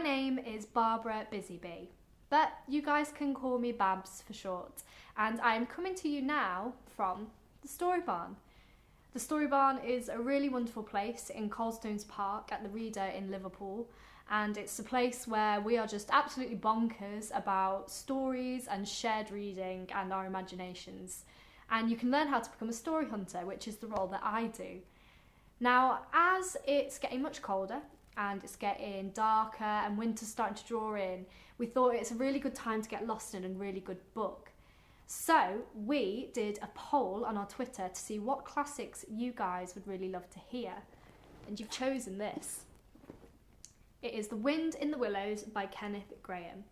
name is Barbara Busybee, but you guys can call me Babz for short, and I'm coming to you now from the Storybarn. The Storybarn is a really wonderful place in Coldstones Park at the Reader in Liverpool, and it's a place where we are just absolutely bonkers about stories and shared reading and our imaginations. And you can learn how to become a story hunter, which is the role that I do. Now, as it's getting much colder and it's getting darker and winter's starting to draw in, we thought it's a really good time to get lost in a really good book. So we did a poll on our Twitter to see what classics you guys would really love to hear. And you've chosen this. It is The Wind in the Willows by Kenneth Grahame.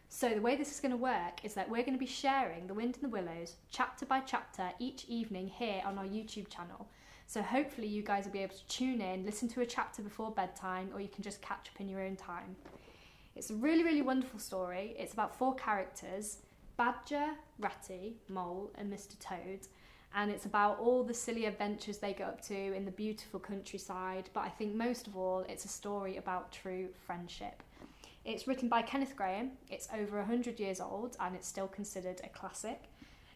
So the way this is going to work is that we're going to be sharing The Wind in the Willows chapter by chapter each evening here on our YouTube channel. So hopefully you guys will be able to tune in, listen to a chapter before bedtime, or you can just catch up in your own time. It's a really, really wonderful story. It's about 4 characters, Badger, Ratty, Mole and Mr. Toad. And it's about all the silly adventures they get up to in the beautiful countryside. But I think most of all, it's a story about true friendship. It's written by Kenneth Grahame. It's over 100 years old and it's still considered a classic.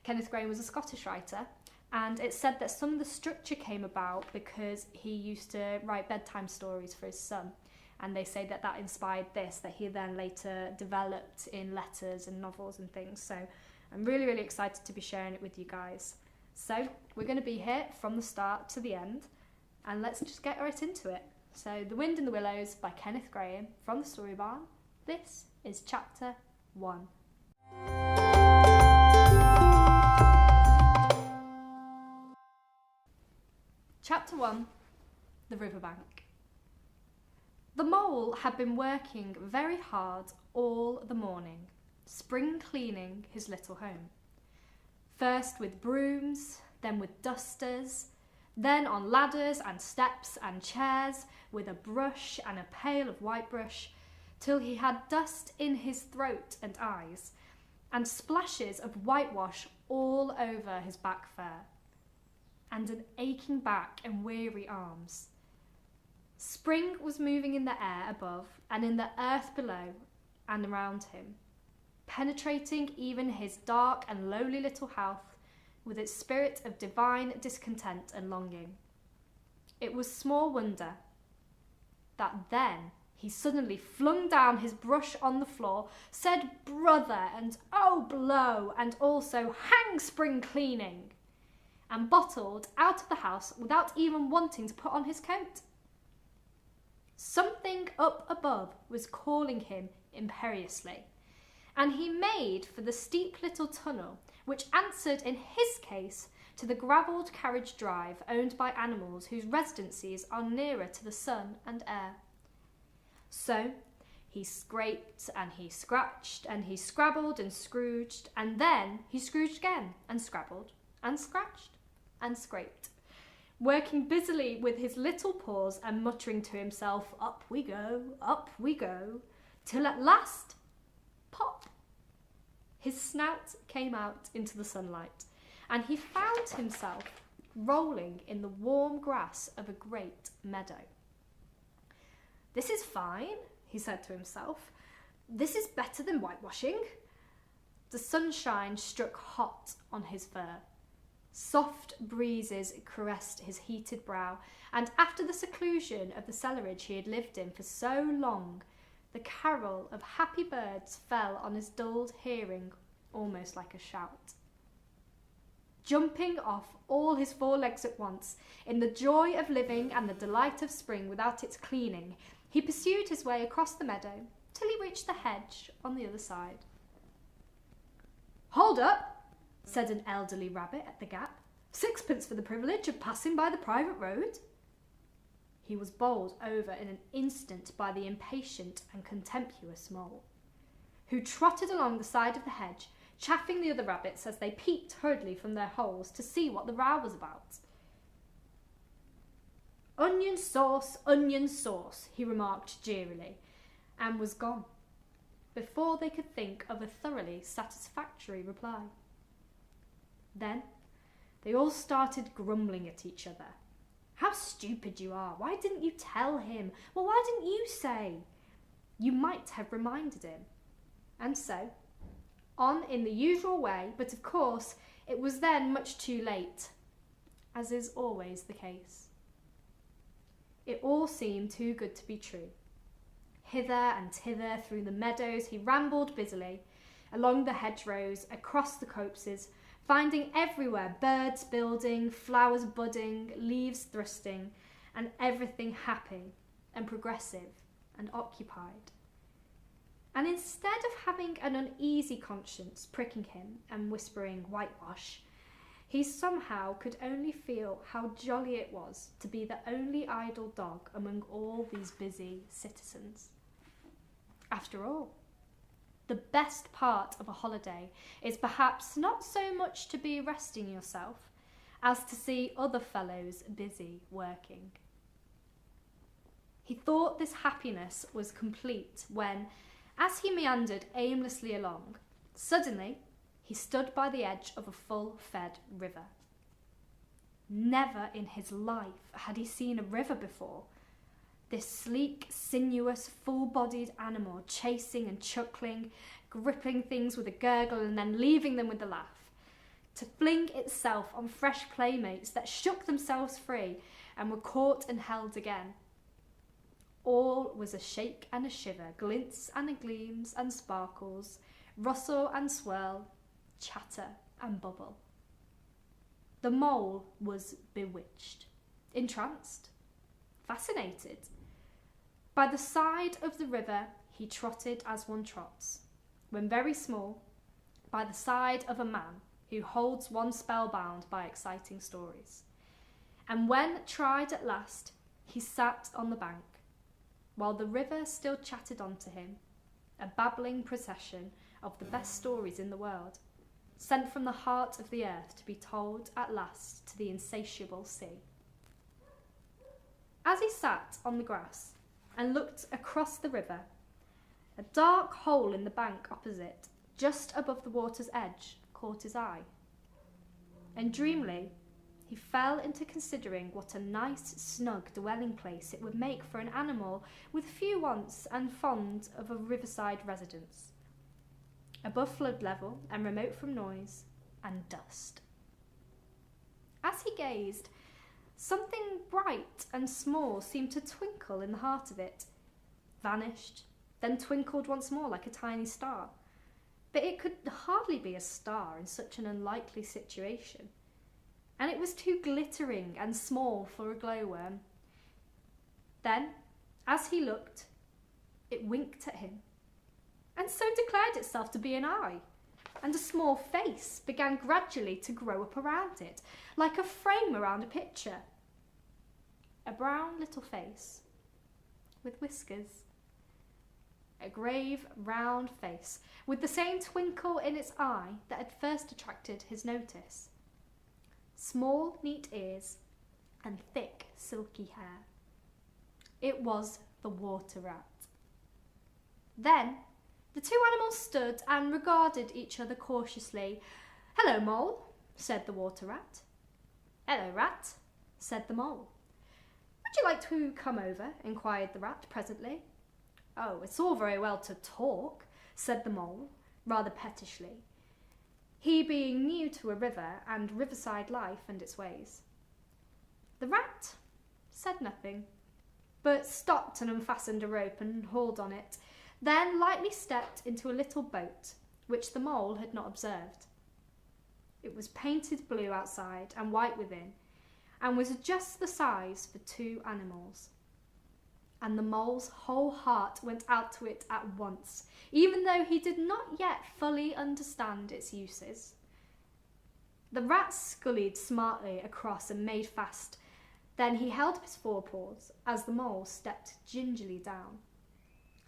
Kenneth Grahame was a Scottish writer, and it's said that some of the structure came about because he used to write bedtime stories for his son. And they say that that inspired this, that he then later developed in letters and novels and things. So I'm really, really excited to be sharing it with you guys. So we're going to be here from the start to the end, and let's just get right into it. So The Wind in the Willows by Kenneth Grahame from the Storybarn. This is chapter 1. Chapter 1, The Riverbank. The mole had been working very hard all the morning, spring cleaning his little home. First with brooms, then with dusters, then on ladders and steps and chairs with a brush and a pail of whitebush, till he had dust in his throat and eyes, and splashes of whitewash all over his back fur, and an aching back and weary arms. Spring was moving in the air above and in the earth below and around him, penetrating even his dark and lowly little house with its spirit of divine discontent and longing. It was small wonder that then he suddenly flung down his brush on the floor, said brother and oh blow, and also hang spring cleaning, and bottled out of the house without even wanting to put on his coat. Something up above was calling him imperiously, and he made for the steep little tunnel which answered in his case to the gravelled carriage drive owned by animals whose residencies are nearer to the sun and air. So he scraped and he scratched and he scrabbled and scrooged, and then he scrooged again and scrabbled and scratched and scraped, working busily with his little paws and muttering to himself, up we go, till at last, pop, his snout came out into the sunlight, and he found himself rolling in the warm grass of a great meadow. This is fine, he said to himself. This is better than whitewashing. The sunshine struck hot on his fur. Soft breezes caressed his heated brow, and after the seclusion of the cellarage he had lived in for so long, the carol of happy birds fell on his dulled hearing almost like a shout. Jumping off all his 4 legs at once, in the joy of living and the delight of spring without its cleaning, he pursued his way across the meadow till he reached the hedge on the other side. "Hold up," said an elderly rabbit at the gap. "Sixpence for the privilege of passing by the private road." He was bowled over in an instant by the impatient and contemptuous mole, who trotted along the side of the hedge, chaffing the other rabbits as they peeped hurriedly from their holes to see what the row was about. onion sauce," he remarked jeeringly, and was gone, before they could think of a thoroughly satisfactory reply. Then they all started grumbling at each other. "How stupid you are! Why didn't you tell him? Well, why didn't you say?" you might have reminded him. And so, on in the usual way, but of course it was then much too late, as is always the case. It all seemed too good to be true. Hither and thither through the meadows he rambled busily, along the hedgerows, across the copses, finding everywhere birds building, flowers budding, leaves thrusting, and everything happy and progressive and occupied. And instead of having an uneasy conscience pricking him and whispering whitewash, he somehow could only feel how jolly it was to be the only idle dog among all these busy citizens. After all, the best part of a holiday is perhaps not so much to be resting yourself as to see other fellows busy working. He thought this happiness was complete when, as he meandered aimlessly along, suddenly he stood by the edge of a full-fed river. Never in his life had he seen a river before. This sleek, sinuous, full-bodied animal chasing and chuckling, gripping things with a gurgle and then leaving them with a laugh, to fling itself on fresh playmates that shook themselves free and were caught and held again. All was a shake and a shiver, glints and a gleams and sparkles, rustle and swirl, chatter and bubble. The mole was bewitched, entranced, fascinated. By the side of the river he trotted as one trots, when very small, by the side of a man who holds one spellbound by exciting stories. And when tried at last, he sat on the bank, while the river still chattered on to him, a babbling procession of the best stories in the world, sent from the heart of the earth to be told at last to the insatiable sea. As he sat on the grass and looked across the river, a dark hole in the bank opposite, just above the water's edge, caught his eye. And dreamily, he fell into considering what a nice, snug dwelling place it would make for an animal with few wants and fond of a riverside residence, above flood level and remote from noise and dust. As he gazed, something bright and small seemed to twinkle in the heart of it, vanished, then twinkled once more like a tiny star. But it could hardly be a star in such an unlikely situation, and it was too glittering and small for a glowworm. Then, as he looked, it winked at him, and so declared itself to be an eye, and a small face began gradually to grow up around it, like a frame around a picture. A brown little face, with whiskers. A grave, round face, with the same twinkle in its eye that had first attracted his notice. Small, neat ears, and thick, silky hair. It was the water rat. Then the two animals stood and regarded each other cautiously. "Hello, Mole," said the water rat. "Hello, Rat," said the mole. "Would you like to come over?" inquired the rat presently. "Oh, it's all very well to talk," said the mole, rather pettishly, he being new to a river and riverside life and its ways. The rat said nothing, but stopped and unfastened a rope and hauled on it, then lightly stepped into a little boat, which the mole had not observed. It was painted blue outside and white within, and was just the size for two animals. And the mole's whole heart went out to it at once, even though he did not yet fully understand its uses. The rat scullied smartly across and made fast. Then he held up his forepaws as the mole stepped gingerly down.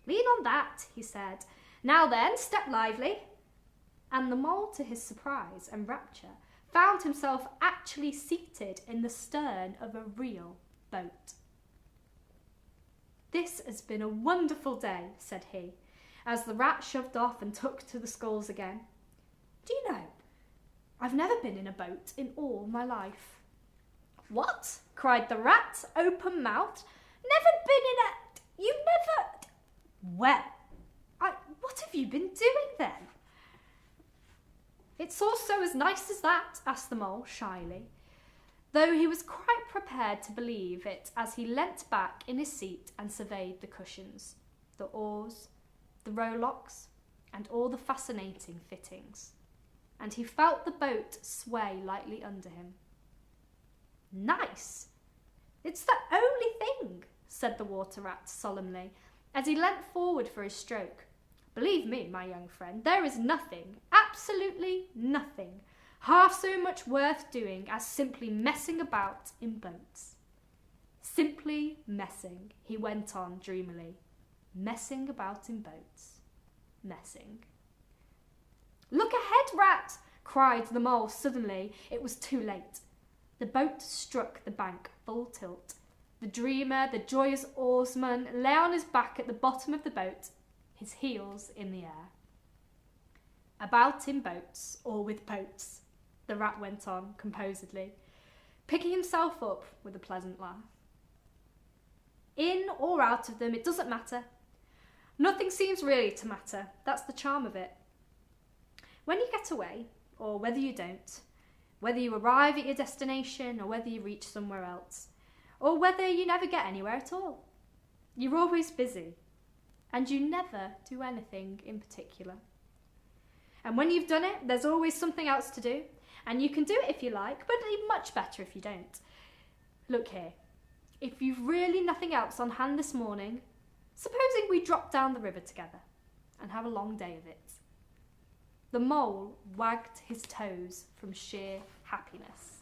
"Lean on that," he said. "Now then, step lively." And the mole, to his surprise and rapture, found himself actually seated in the stern of a real boat. "This has been a wonderful day," said he, as the rat shoved off and took to the sculls again. "Do you know, I've never been in a boat in all my life." "What?" cried the rat, open-mouthed. "Never been in a... You never... Well, what have you been doing then? It's also as nice as that, asked the mole shyly, though he was quite prepared to believe it as he leant back in his seat and surveyed the cushions, the oars, the rowlocks, and all the fascinating fittings. And he felt the boat sway lightly under him. Nice! It's the only thing, said the water rat solemnly, as he leant forward for his stroke. Believe me, my young friend, there is nothing, absolutely nothing, half so much worth doing as simply messing about in boats. Simply messing, he went on dreamily. Messing about in boats. Messing. Look ahead, Rat! Cried the mole suddenly. It was too late. The boat struck the bank full tilt. The dreamer, the joyous oarsman, lay on his back at the bottom of the boat, his heels in the air. About in boats, or with boats, the rat went on composedly, picking himself up with a pleasant laugh. In or out of them, it doesn't matter. Nothing seems really to matter. That's the charm of it. When you get away, or whether you don't, whether you arrive at your destination or whether you reach somewhere else, or whether you never get anywhere at all, you're always busy, and you never do anything in particular. And when you've done it, there's always something else to do, and you can do it if you like, but it's much better if you don't. Look here, if you've really nothing else on hand this morning, supposing we drop down the river together and have a long day of it. The mole wagged his toes from sheer happiness,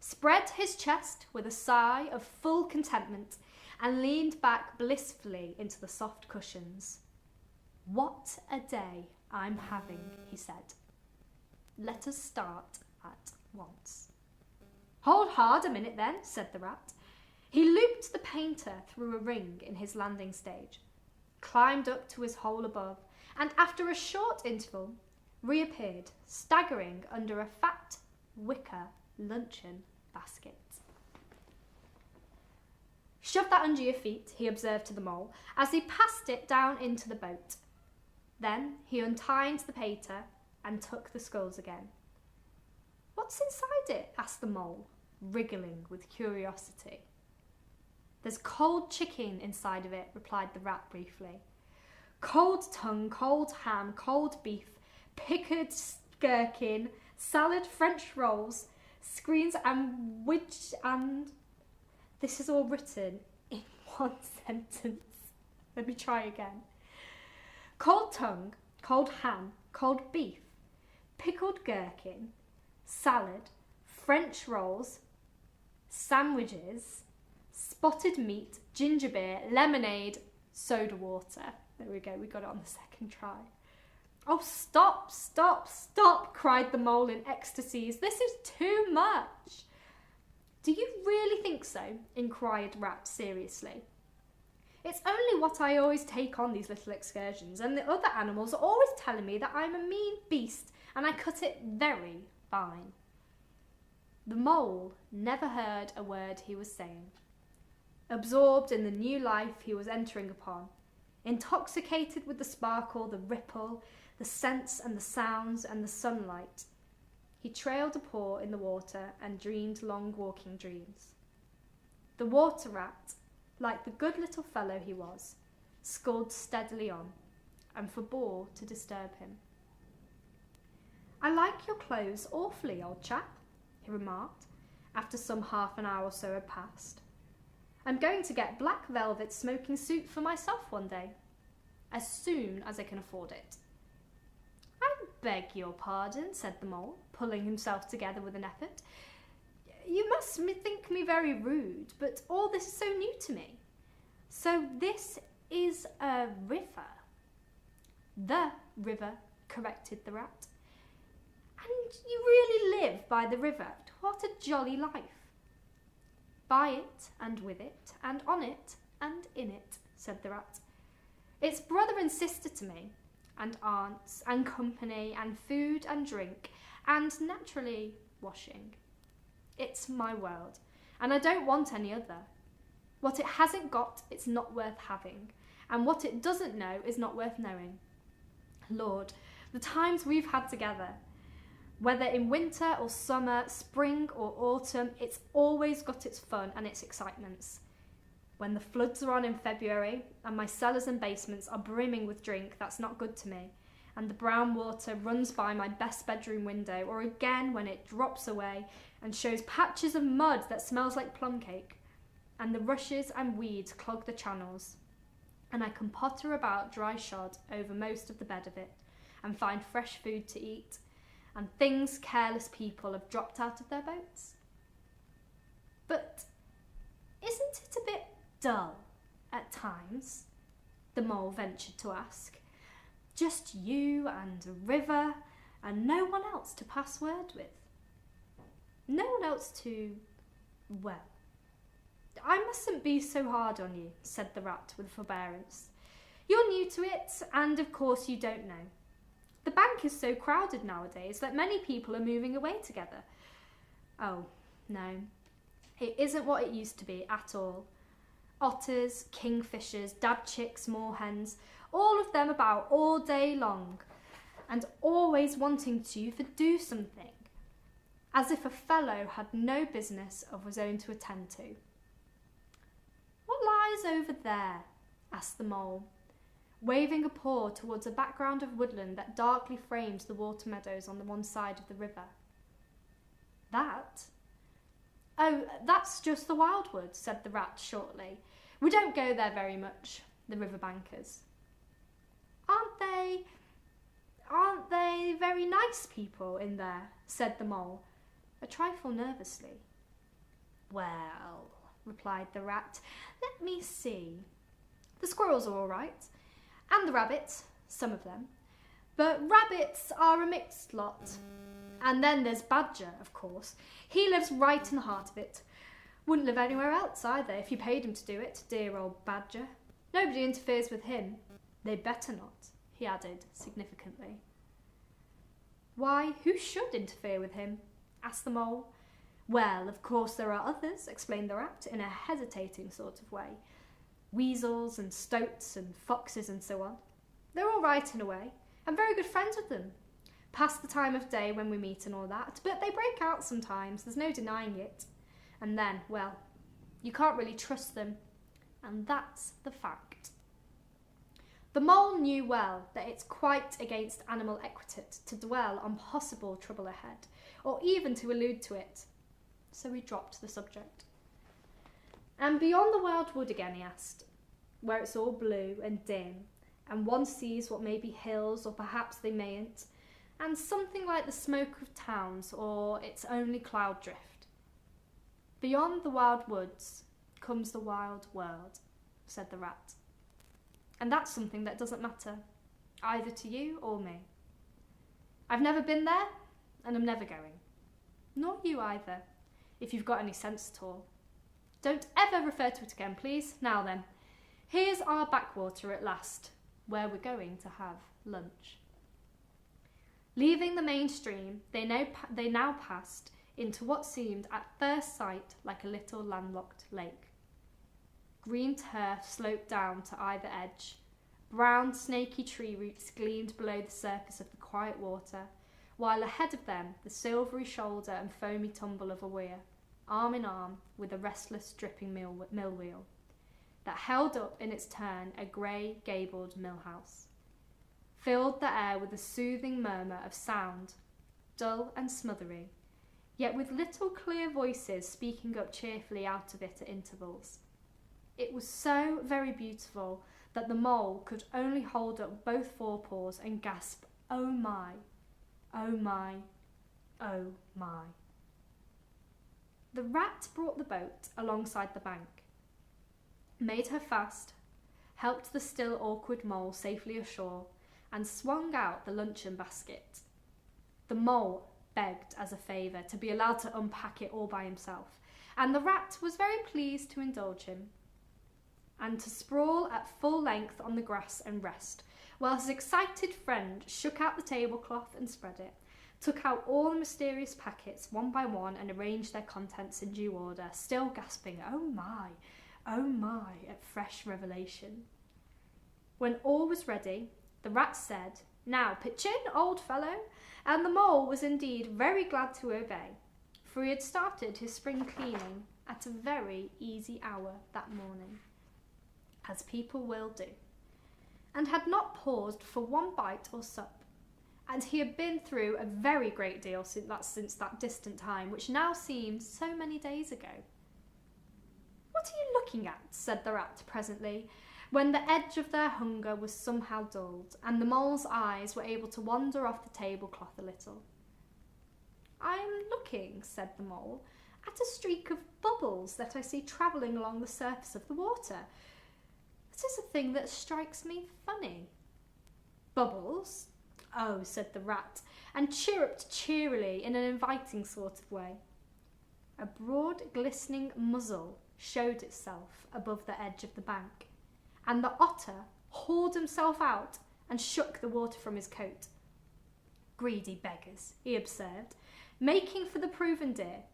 spread his chest with a sigh of full contentment, and leaned back blissfully into the soft cushions. What a day I'm having, he said. Let us start at once. Hold hard a minute then, said the rat. He looped the painter through a ring in his landing stage, climbed up to his hole above, and after a short interval reappeared, staggering under a fat wicker luncheon basket. Shove that under your feet, he observed to the mole, as he passed it down into the boat. Then he untied the painter and took the sculls again. What's inside it? Asked the mole, wriggling with curiosity. There's cold chicken inside of it, replied the rat briefly. Cold tongue, cold ham, cold beef, pickled gherkin, salad, French rolls, screens and and... This is all written in one sentence. Let me try again. Cold tongue, cold ham, cold beef, pickled gherkin, salad, French rolls, sandwiches, spotted meat, ginger beer, lemonade, soda water. There we go, we got it on the second try. Oh, stop, stop, stop, cried the mole in ecstasies. This is too much. Do you really think so? Inquired Rat seriously. It's only what I always take on these little excursions, and the other animals are always telling me that I'm a mean beast, and I cut it very fine. The mole never heard a word he was saying, absorbed in the new life he was entering upon, intoxicated with the sparkle, the ripple, the scents and the sounds and the sunlight. He trailed a paw in the water and dreamed long walking dreams. The water rat, like the good little fellow he was, sculled steadily on and forbore to disturb him. I like your clothes awfully, old chap, he remarked, after some half an hour or so had passed. I'm going to get black velvet smoking suit for myself one day, as soon as I can afford it. I beg your pardon, said the mole, pulling himself together with an effort. You must think me very rude, but all this is so new to me. So this is a river? The river, corrected the rat. And you really live by the river? What a jolly life. By it, and with it, and on it, and in it, said the rat. It's brother and sister to me, and aunts, and company, and food, and drink, and naturally washing. It's my world, and I don't want any other. What it hasn't got, it's not worth having. And what it doesn't know is not worth knowing. Lord, the times we've had together, whether in winter or summer, spring or autumn, it's always got its fun and its excitements. When the floods are on in February and my cellars and basements are brimming with drink that's not good to me, and the brown water runs by my best bedroom window, or again when it drops away and shows patches of mud that smells like plum cake, and the rushes and weeds clog the channels, and I can potter about dry shod over most of the bed of it, and find fresh food to eat, and things careless people have dropped out of their boats. But isn't it a bit dull at times? The mole ventured to ask. Just you and a river, and no one else to pass word with. No one else to, well, I mustn't be so hard on you, said the rat with forbearance. You're new to it, and of course you don't know. The bank is so crowded nowadays that many people are moving away together. Oh, no, it isn't what it used to be at all. Otters, kingfishers, dab chicks, moorhens, all of them about all day long, and always wanting to do something, as if a fellow had no business of his own to attend to. What lies over there? Asked the mole, waving a paw towards a background of woodland that darkly framed the water meadows on the one side of the river. That? Oh, that's just the wildwood, said the rat shortly. We don't go there very much, the river bankers. Aren't they very nice people in there? Said the mole, a trifle nervously. Well, replied the rat, let me see. The squirrels are all right, and the rabbits, some of them. But rabbits are a mixed lot. And then there's Badger, of course. He lives right in the heart of it. Wouldn't live anywhere else either if you paid him to do it, dear old Badger. Nobody interferes with him. They'd better not, he added significantly. Why, who should interfere with him? Asked the mole. Well, of course there are others, explained the rat in a hesitating sort of way. Weasels and stoats and foxes and so on. They're all right in a way. I'm very good friends with them. Past the time of day when we meet and all that, but they break out sometimes, there's no denying it. And then, well, you can't really trust them, and that's the fact. The mole knew well that it's quite against animal etiquette to dwell on possible trouble ahead, or even to allude to it, so he dropped the subject. And beyond the wild wood again, he asked, where it's all blue and dim, and one sees what may be hills, or perhaps they mayn't, and something like the smoke of towns, or it's only cloud drift. Beyond the wild woods comes the wild world, said the rat. And that's something that doesn't matter, either to you or me. I've never been there, and I'm never going. Nor you either, if you've got any sense at all. Don't ever refer to it again, please. Now then, here's our backwater at last, where we're going to have lunch. Leaving the main stream, they now passed into what seemed at first sight like a little landlocked lake. Green turf sloped down to either edge. Brown, snaky tree roots gleamed below the surface of the quiet water, while ahead of them the silvery shoulder and foamy tumble of a weir, arm in arm with a restless, dripping mill wheel, that held up in its turn a grey, gabled mill house, filled the air with a soothing murmur of sound, dull and smothery, yet with little clear voices speaking up cheerfully out of it at intervals. It was so very beautiful that the mole could only hold up both forepaws and gasp, "Oh my, oh my, oh my." The rat brought the boat alongside the bank, made her fast, helped the still awkward mole safely ashore, and swung out the luncheon basket. The mole begged as a favour to be allowed to unpack it all by himself, and the rat was very pleased to indulge him, and to sprawl at full length on the grass and rest, while his excited friend shook out the tablecloth and spread it, took out all the mysterious packets one by one and arranged their contents in due order, still gasping, "Oh my, Oh my, at fresh revelation. When all was ready, the rat said, "Now pitch in, old fellow," and the mole was indeed very glad to obey, for he had started his spring cleaning at a very easy hour that morning, as people will do, and had not paused for one bite or sup, and he had been through a very great deal since that distant time, which now seemed so many days ago. "What are you looking at?" said the rat presently, when the edge of their hunger was somehow dulled, and the mole's eyes were able to wander off the tablecloth a little. "I am looking," said the mole, "at a streak of bubbles that I see travelling along the surface of the water. It is a thing that strikes me funny." "Bubbles? Oh," said the rat, and chirruped cheerily in an inviting sort of way. A broad, glistening muzzle showed itself above the edge of the bank, and the otter hauled himself out and shook the water from his coat. "Greedy beggars," he observed, making for the proven deer.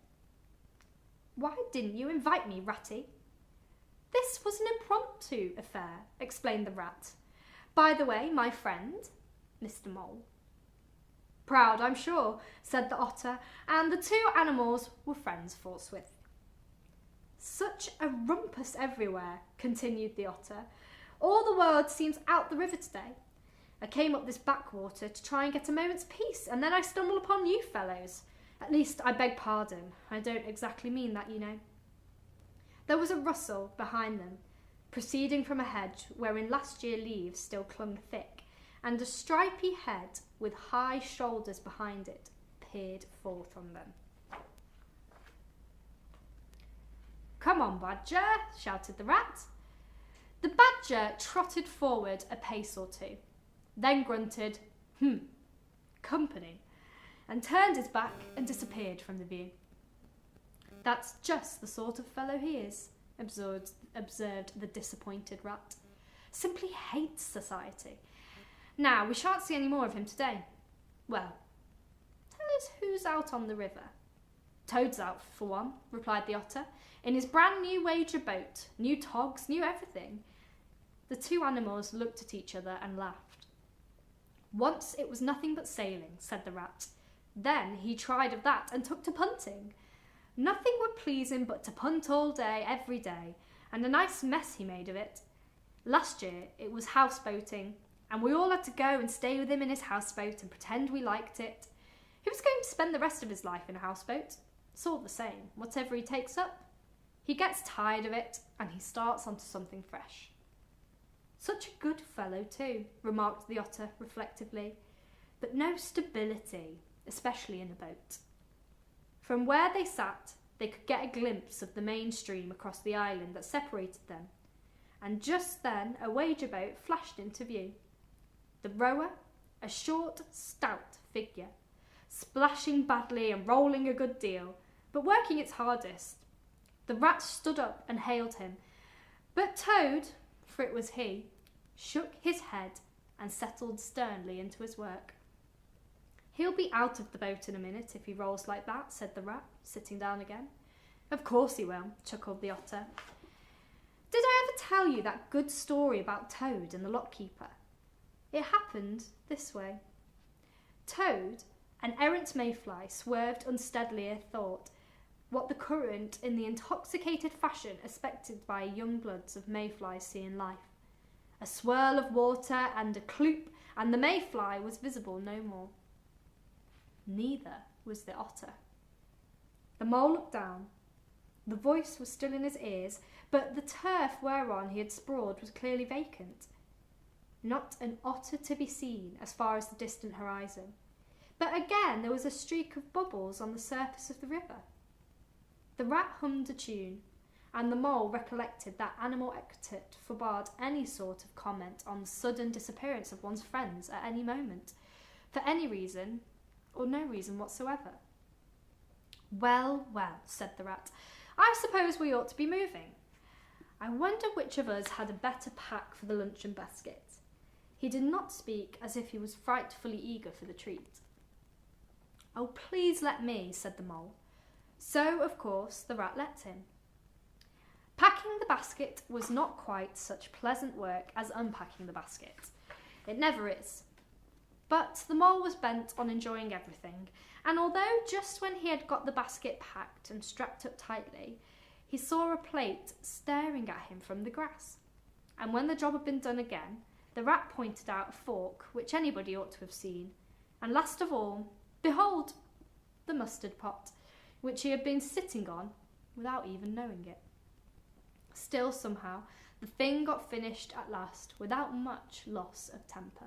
"Why didn't you invite me, Ratty?" "This was an impromptu affair," explained the rat. "By the way, my friend, Mr. Mole." "Proud, I'm sure," said the otter, and the two animals were friends forthwith. "Such a rumpus everywhere," continued the otter. "All the world seems out the river today. I came up this backwater to try and get a moment's peace, and then I stumbled upon you fellows. At least, I beg pardon, I don't exactly mean that, you know." There was a rustle behind them, proceeding from a hedge wherein last year leaves still clung thick, and a stripy head with high shoulders behind it peered forth on them. "Come on, Badger," shouted the rat. The badger trotted forward a pace or two, then grunted, company," and turned his back and disappeared from the view. "That's just the sort of fellow he is," observed the disappointed rat. "Simply hates society. Now, we shan't see any more of him today. Well, tell us who's out on the river." "Toad's out, for one," replied the otter, "in his brand new wager boat, new togs, new everything." The two animals looked at each other and laughed. "Once it was nothing but sailing," said the rat. "Then he tried of that and took to punting. Nothing would please him but to punt all day, every day, and a nice mess he made of it. Last year it was houseboating, and we all had to go and stay with him in his houseboat and pretend we liked it. He was going to spend the rest of his life in a houseboat. It's all the same, whatever he takes up. He gets tired of it, and he starts onto something fresh." "Such a good fellow too," remarked the otter reflectively, "but no stability, especially in a boat." From where they sat, they could get a glimpse of the main stream across the island that separated them, and just then a wager boat flashed into view. The rower, a short, stout figure, splashing badly and rolling a good deal, but working its hardest. The rat stood up and hailed him, but Toad, for it was he, shook his head and settled sternly into his work. "He'll be out of the boat in a minute if he rolls like that," said the rat, sitting down again. "Of course he will," chuckled the otter. "Did I ever tell you that good story about Toad and the lockkeeper? It happened this way. Toad, an errant mayfly, swerved unsteadily athwart what the current in the intoxicated fashion expected by young bloods of mayflies see in life. A swirl of water and a cloop, and the mayfly was visible no more. Neither was the otter. The mole looked down. The voice was still in his ears, but the turf whereon he had sprawled was clearly vacant. Not an otter to be seen as far as the distant horizon, but again there was a streak of bubbles on the surface of the river. The rat hummed a tune, and the mole recollected that animal etiquette forbade any sort of comment on the sudden disappearance of one's friends at any moment, for any reason or no reason whatsoever. "Well, well," said the rat, "I suppose we ought to be moving. I wonder which of us had a better pack for the luncheon basket." He did not speak as if he was frightfully eager for the treat. "Oh, please let me," said the mole. So, of course, the rat let him. "Pack Packing the basket was not quite such pleasant work as unpacking the basket. It never is. But the mole was bent on enjoying everything, and although just when he had got the basket packed and strapped up tightly, he saw a plate staring at him from the grass. And when the job had been done again, the rat pointed out a fork which anybody ought to have seen, and last of all, behold, the mustard pot, which he had been sitting on without even knowing it. Still, somehow, the thing got finished at last without much loss of temper.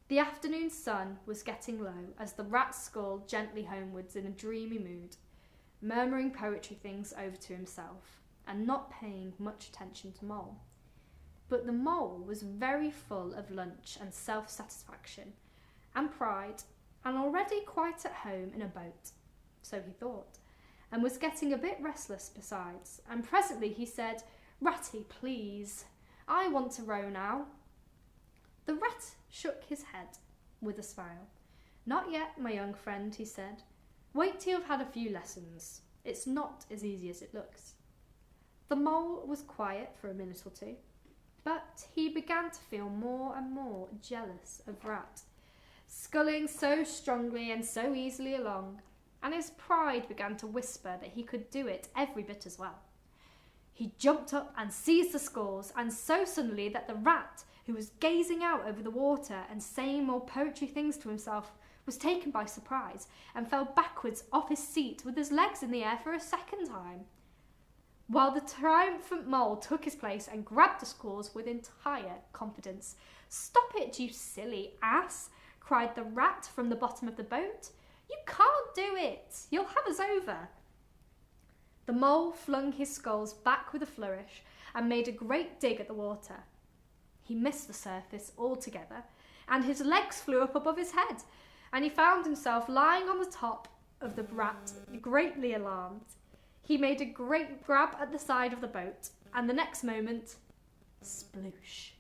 The afternoon sun was getting low as the rat sculled gently homewards in a dreamy mood, murmuring poetry things over to himself and not paying much attention to Mole. But the Mole was very full of lunch and self-satisfaction and pride, and already quite at home in a boat, so he thought, and was getting a bit restless besides, and presently he said, "Ratty, please, I want to row now." The rat shook his head with a smile. "Not yet, my young friend," he said. "Wait till you've had a few lessons. It's not as easy as it looks." The Mole was quiet for a minute or two, but he began to feel more and more jealous of Rat, sculling so strongly and so easily along, and his pride began to whisper that he could do it every bit as well. He jumped up and seized the sculls, and so suddenly that the rat, who was gazing out over the water and saying more poetry things to himself, was taken by surprise and fell backwards off his seat with his legs in the air for a second time, while the triumphant Mole took his place and grabbed the sculls with entire confidence. "Stop it, you silly ass!" cried the rat from the bottom of the boat. "You can't do it! You'll have us over!" The Mole flung his sculls back with a flourish and made a great dig at the water. He missed the surface altogether, and his legs flew up above his head, and he found himself lying on the top of the rat, greatly alarmed. He made a great grab at the side of the boat, and the next moment, sploosh!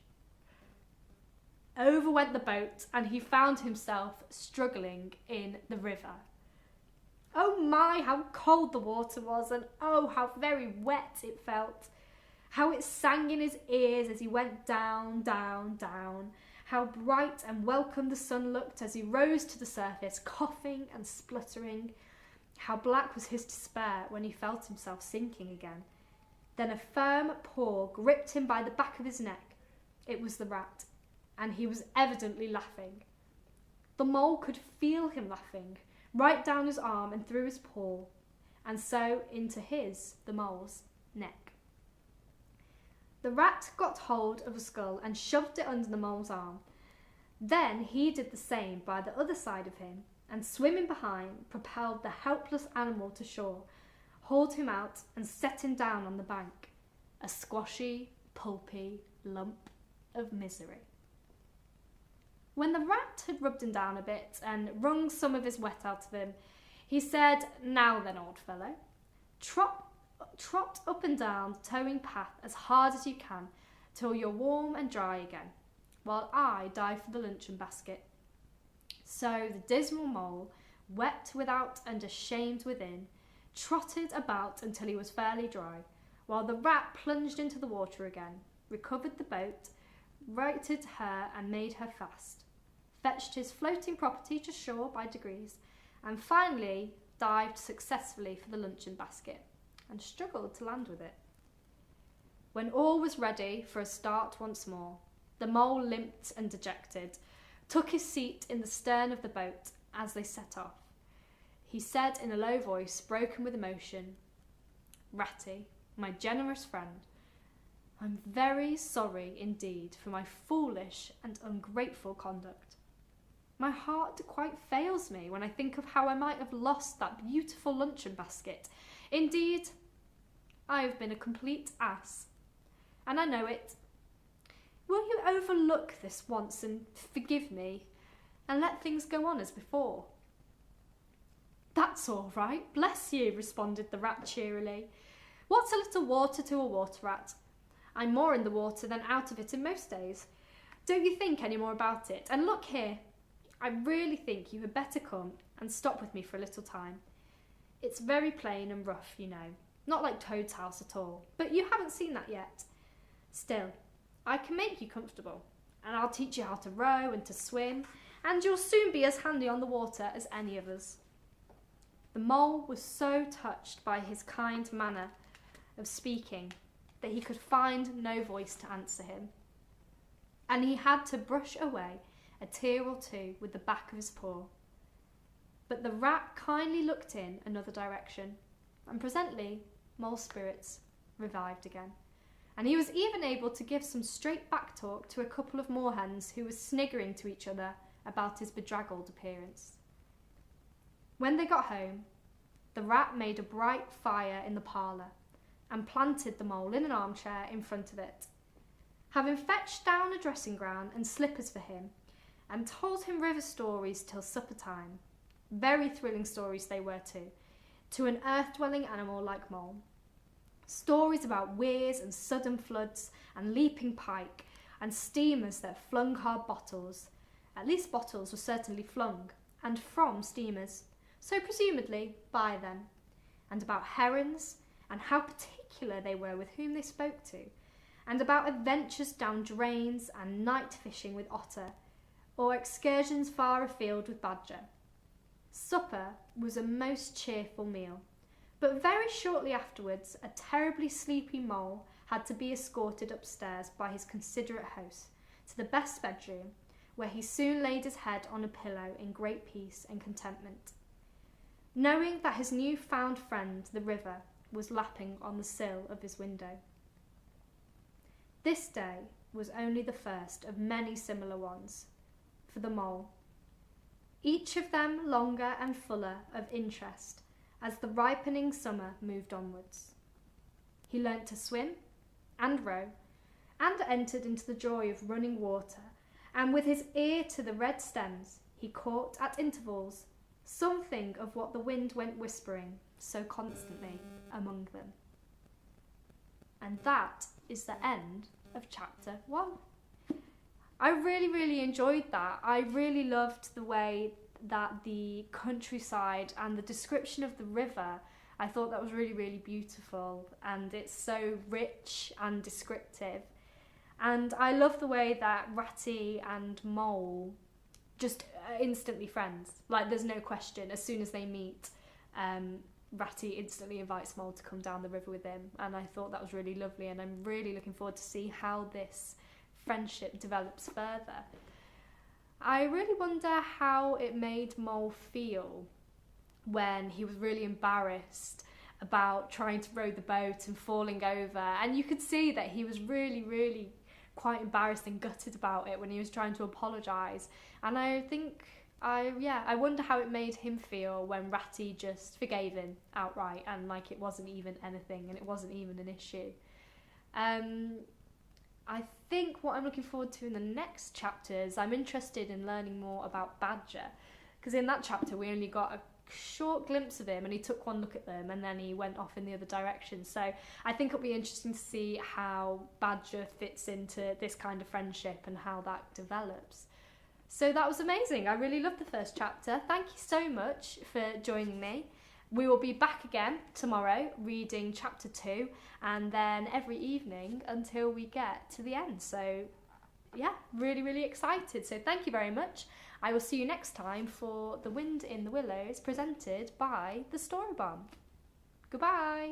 Over went the boat, and he found himself struggling in the river. Oh my, how cold the water was, and oh, how very wet it felt. How it sang in his ears as he went down, down, down. How bright and welcome the sun looked as he rose to the surface, coughing and spluttering. How black was his despair when he felt himself sinking again. Then a firm paw gripped him by the back of his neck. It was the rat, and he was evidently laughing. The Mole could feel him laughing, right down his arm and through his paw, and so into his, the Mole's, neck. The rat got hold of a scull and shoved it under the Mole's arm. Then he did the same by the other side of him, and swimming behind, propelled the helpless animal to shore, hauled him out and set him down on the bank, a squashy, pulpy lump of misery. When the rat had rubbed him down a bit and wrung some of his wet out of him, he said, "Now then, old fellow, trot up and down the towing path as hard as you can till you're warm and dry again, while I dive for the luncheon basket." So the dismal Mole, wet without and ashamed within, trotted about until he was fairly dry, while the rat plunged into the water again, recovered the boat, righted her and made her fast, fetched his floating property to shore by degrees, and finally dived successfully for the luncheon basket, and struggled to land with it. When all was ready for a start once more, the Mole, limped and dejected, took his seat in the stern of the boat as they set off. He said in a low voice, broken with emotion, "Ratty, my generous friend, I'm very sorry indeed for my foolish and ungrateful conduct. My heart quite fails me when I think of how I might have lost that beautiful luncheon basket. Indeed, I have been a complete ass, and I know it. Will you overlook this once and forgive me, and let things go on as before?" "That's all right, bless you," responded the rat cheerily. "What's a little water to a water rat? I'm more in the water than out of it in most days. Don't you think any more about it. And look here, I really think you had better come and stop with me for a little time. It's very plain and rough, you know. Not like Toad's house at all, but you haven't seen that yet. Still, I can make you comfortable, and I'll teach you how to row and to swim, and you'll soon be as handy on the water as any of us. The mole was so touched by his kind manner of speaking that he could find no voice to answer him, and he had to brush away a tear or two with the back of his paw. But the rat kindly looked in another direction, and presently Mole's spirits revived again, and he was even able to give some straight back talk to a couple of moorhens who were sniggering to each other about his bedraggled appearance. When they got home, the rat made a bright fire in the parlour and planted the mole in an armchair in front of it. Having fetched down a dressing gown and slippers for him, and told him river stories till supper time, very thrilling stories they were too, to an earth-dwelling animal like Mole. Stories about weirs and sudden floods and leaping pike and steamers that flung hard bottles. At least bottles were certainly flung, and from steamers, so presumably by them. And about herons, and how particular they were with whom they spoke to, and about adventures down drains and night fishing with otter, or excursions far afield with badger. Supper was a most cheerful meal, but very shortly afterwards a terribly sleepy mole had to be escorted upstairs by his considerate host to the best bedroom, where he soon laid his head on a pillow in great peace and contentment, knowing that his new-found friend, the river, was lapping on the sill of his window. This day was only the first of many similar ones for the mole, each of them longer and fuller of interest as the ripening summer moved onwards. He learnt to swim and row, and entered into the joy of running water, and with his ear to the red stems he caught at intervals something of what the wind went whispering so constantly among them. And that is the end of chapter 1. I really enjoyed that. I really loved the way that the countryside and the description of the river, I thought that was really beautiful, and it's so rich and descriptive. And I love the way that Ratty and Mole just instantly friends. Like, there's no question. As soon as they meet, Ratty instantly invites Mole to come down the river with him, and I thought that was really lovely, and I'm really looking forward to see how this friendship develops further. I really wonder how it made Mole feel when he was really embarrassed about trying to row the boat and falling over, and you could see that he was really quite embarrassed and gutted about it when he was trying to apologise. And I think I wonder how it made him feel when Ratty just forgave him outright, and like it wasn't even anything and it wasn't even an issue. I think what I'm looking forward to in the next chapters, I'm interested in learning more about Badger, because in that chapter we only got a short glimpse of him, and he took one look at them and then he went off in the other direction. So I think it'll be interesting to see how Badger fits into this kind of friendship and how that develops. So that was amazing. I really loved the first chapter. Thank you so much for joining me. We will be back again tomorrow reading chapter 2, and then every evening until we get to the end. So yeah, really excited. So thank you very much. I will see you next time for The Wind in the Willows, presented by the Storybarn. Goodbye.